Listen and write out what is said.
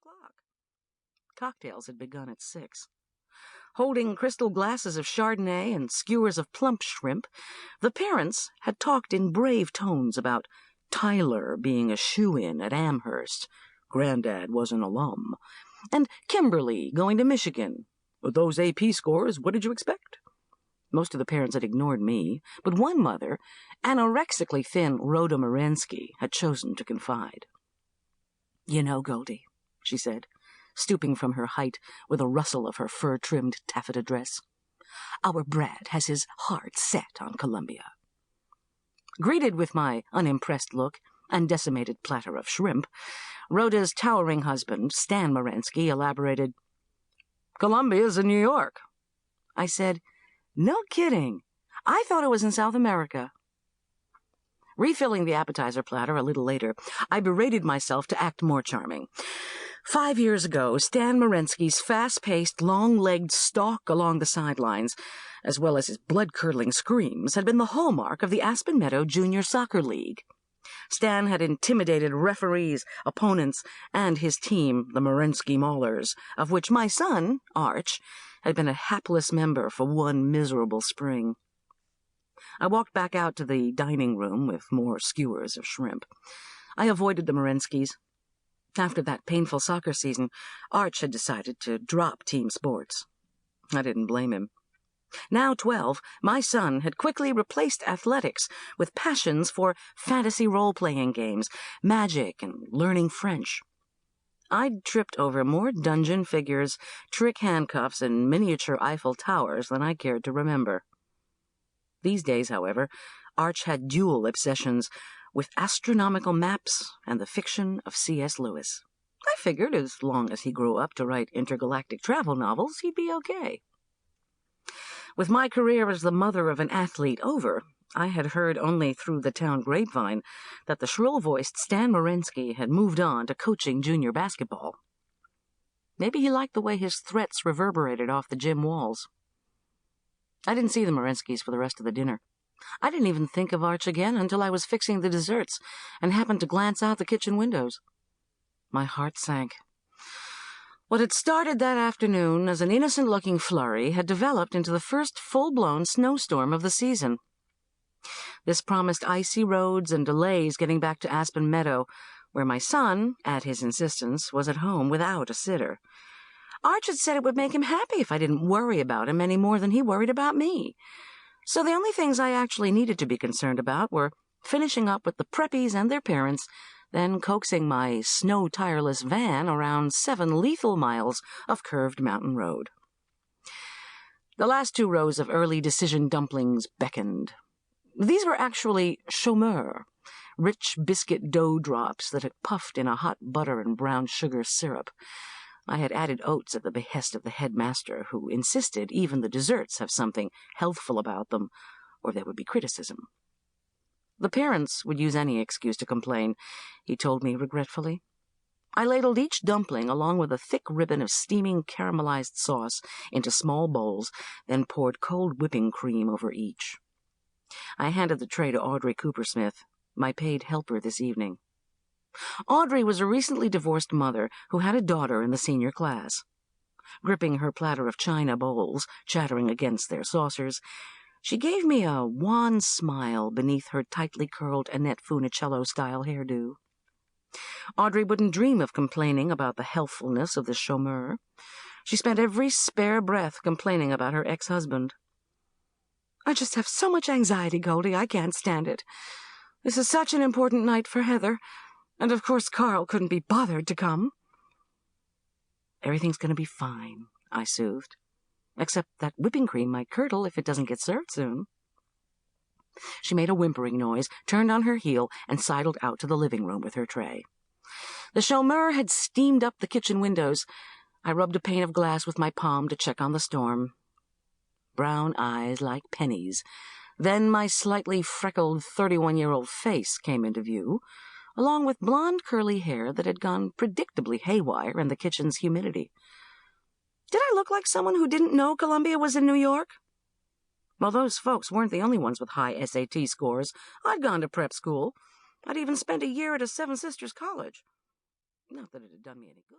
o'clock. Cocktails had begun at 6. Holding crystal glasses of Chardonnay and skewers of plump shrimp, the parents had talked in brave tones about Tyler being a shoo-in at Amherst. Granddad was an alum. And Kimberly going to Michigan. With those AP scores, what did you expect? Most of the parents had ignored me, but one mother, anorexically thin Rhoda Morensky, had chosen to confide. "You know, Goldie," she said, stooping from her height with a rustle of her fur-trimmed taffeta dress, "our Brad has his heart set on Columbia." Greeted with my unimpressed look and decimated platter of shrimp, Rhoda's towering husband, Stan Morensky, elaborated, "Columbia's in New York." I said, "No kidding. I thought it was in South America." Refilling the appetizer platter a little later, I berated myself to act more charming. 5 years ago, Stan Morensky's fast-paced, long-legged stalk along the sidelines, as well as his blood-curdling screams, had been the hallmark of the Aspen Meadow Junior Soccer League. Stan had intimidated referees, opponents, and his team, the Morensky Maulers, of which my son, Arch, had been a hapless member for one miserable spring. I walked back out to the dining room with more skewers of shrimp. I avoided the Morenskys. After that painful soccer season, Arch had decided to drop team sports. I didn't blame him. Now 12, my son had quickly replaced athletics with passions for fantasy role-playing games, magic, and learning French. I'd tripped over more dungeon figures, trick handcuffs, and miniature Eiffel Towers than I cared to remember. These days, however, Arch had dual obsessions with astronomical maps and the fiction of C.S. Lewis. I figured as long as he grew up to write intergalactic travel novels, he'd be okay. With my career as the mother of an athlete over, I had heard only through the town grapevine that the shrill-voiced Stan Morensky had moved on to coaching junior basketball. Maybe he liked the way his threats reverberated off the gym walls. I didn't see the Morenskys for the rest of the dinner. I didn't even think of Arch again until I was fixing the desserts and happened to glance out the kitchen windows. My heart sank. What had started that afternoon as an innocent-looking flurry had developed into the first full-blown snowstorm of the season. This promised icy roads and delays getting back to Aspen Meadow, where my son, at his insistence, was at home without a sitter. Arch had said it would make him happy if I didn't worry about him any more than he worried about me. So the only things I actually needed to be concerned about were finishing up with the preppies and their parents, then coaxing my snow-tireless van around 7 lethal miles of curved mountain road. The last 2 rows of early decision dumplings beckoned. These were actually chômeurs, rich biscuit dough drops that had puffed in a hot butter and brown sugar syrup. I had added oats at the behest of the headmaster, who insisted even the desserts have something healthful about them, or there would be criticism. The parents would use any excuse to complain, he told me regretfully. I ladled each dumpling along with a thick ribbon of steaming caramelized sauce into small bowls, then poured cold whipping cream over each. I handed the tray to Audrey Coopersmith, my paid helper this evening. Audrey was a recently divorced mother who had a daughter in the senior class. Gripping her platter of china bowls, chattering against their saucers, she gave me a wan smile beneath her tightly curled Annette Funicello-style hairdo. Audrey wouldn't dream of complaining about the healthfulness of the chômeur. She spent every spare breath complaining about her ex-husband. "I just have so much anxiety, Goldie, I can't stand it. This is such an important night for Heather, and of course Carl couldn't be bothered to come." "Everything's going to be fine," I soothed. "Except that whipping cream might curdle if it doesn't get served soon." She made a whimpering noise, turned on her heel, and sidled out to the living room with her tray. The chômeur had steamed up the kitchen windows. I rubbed a pane of glass with my palm to check on the storm. Brown eyes like pennies. Then my slightly freckled 31-year-old face came into view, along with blonde curly hair that had gone predictably haywire in the kitchen's humidity. Did I look like someone who didn't know Columbia was in New York? Well, those folks weren't the only ones with high SAT scores. I'd gone to prep school. I'd even spent a year at a Seven Sisters college. Not that it had done me any good.